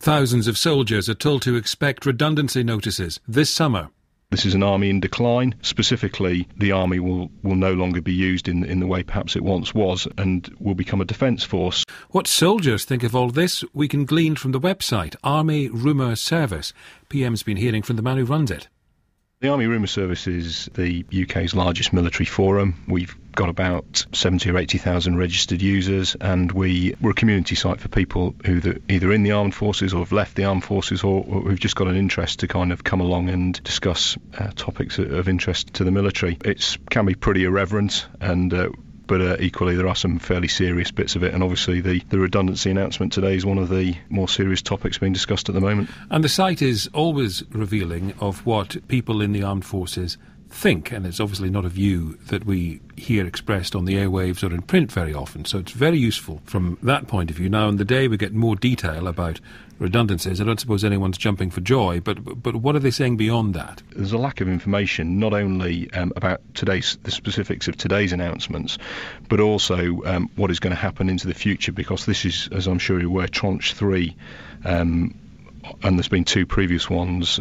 Thousands of soldiers are told to expect redundancy notices this summer. This is an army in decline. Specifically, the army will no longer be used in the way perhaps it once was and will become a defence force. What soldiers think of all this, we can glean from the website, Army Rumour Service. PM's been hearing from the man who runs it. The Army Rumour Service is the UK's largest military forum. We've got about 70 or 80,000 registered users, and we're a community site for people who are either in the armed forces or have left the armed forces or who've just got an interest to kind of come along and discuss topics of interest to the military. It can be pretty irreverent, but equally there are some fairly serious bits of it, and obviously the redundancy announcement today is one of the more serious topics being discussed at the moment. And the site is always revealing of what people in the armed forces think, and it's obviously not a view that we hear expressed on the airwaves or in print very often, so it's very useful from that point of view. Now, on the day we get more detail about redundancies, I don't suppose anyone's jumping for joy, but what are they saying beyond that? There's a lack of information, not only about the specifics of today's announcements, but also what is going to happen into the future, because this is, as I'm sure you're aware, Tranche 3, and there's been two previous ones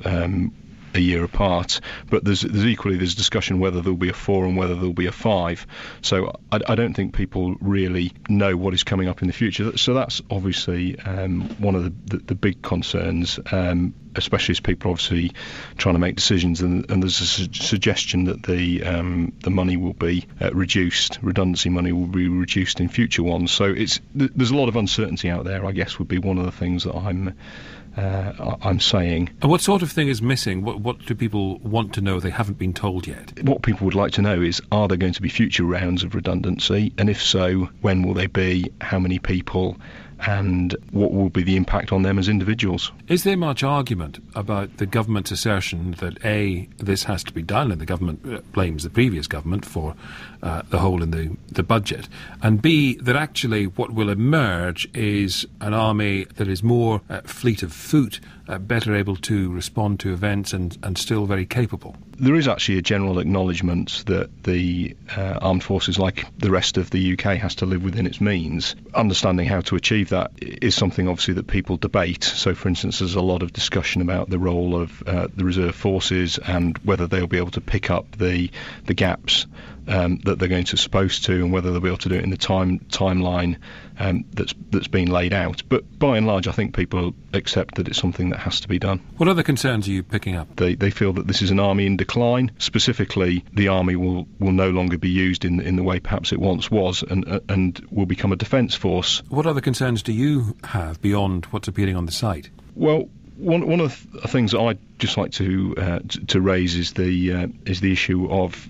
a year apart, but there's discussion whether there'll be a 4 and whether there'll be a 5. So I don't think people really know what is coming up in the future. So that's obviously one of the big concerns, especially as people are obviously trying to make decisions, and there's a suggestion that the money will be reduced, redundancy money will be reduced in future ones. So there's a lot of uncertainty out there, I guess, would be one of the things that I'm saying. And what sort of thing is missing? What do people want to know they haven't been told yet? What people would like to know is, are there going to be future rounds of redundancy? And if so, when will they be? How many people? And what will be the impact on them as individuals? Is there much argument about the government's assertion that A, this has to be done, and the government blames the previous government for the hole in the budget, and B, that actually what will emerge is an army that is more fleet of foot, better able to respond to events and still very capable? There is actually a general acknowledgement that the armed forces, like the rest of the UK, has to live within its means. Understanding how to achieve that is something obviously that people debate. So for instance, there's a lot of discussion about the role of the reserve forces and whether they'll be able to pick up the gaps that they're going to supposed to, and whether they'll be able to do it in the timeline that's been laid out. But by and large, I think people accept that it's something that has to be done. What other concerns are you picking up? They feel that this is an army in decline. Specifically, the army will no longer be used in the way perhaps it once was, and will become a defence force. What other concerns do you have beyond what's appearing on the site? Well, one of the things that I'd just like to raise is the issue of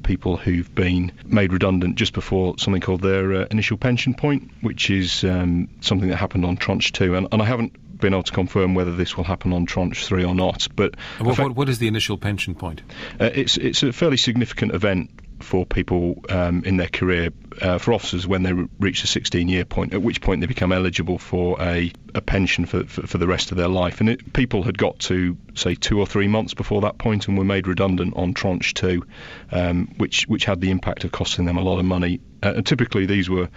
people who've been made redundant just before something called their initial pension point, which is something that happened on Tranche 2, and I haven't been able to confirm whether this will happen on Tranche 3 or not. But what is the initial pension point? It's a fairly significant event for people in their career, for officers, when they reach the 16-year point, at which point they become eligible for a pension for the rest of their life. And people had got to, say, 2 or 3 months before that point and were made redundant on Tranche 2, which had the impact of costing them a lot of money. Typically these were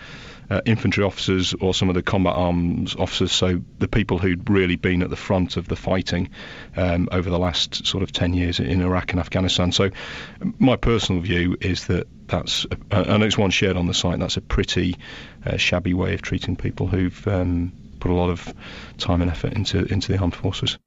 infantry officers or some of the combat arms officers, so the people who'd really been at the front of the fighting over the last sort of 10 years in Iraq and Afghanistan. So my personal view is that that's, and it's one shared on the site, that's a pretty shabby way of treating people who've put a lot of time and effort into the armed forces.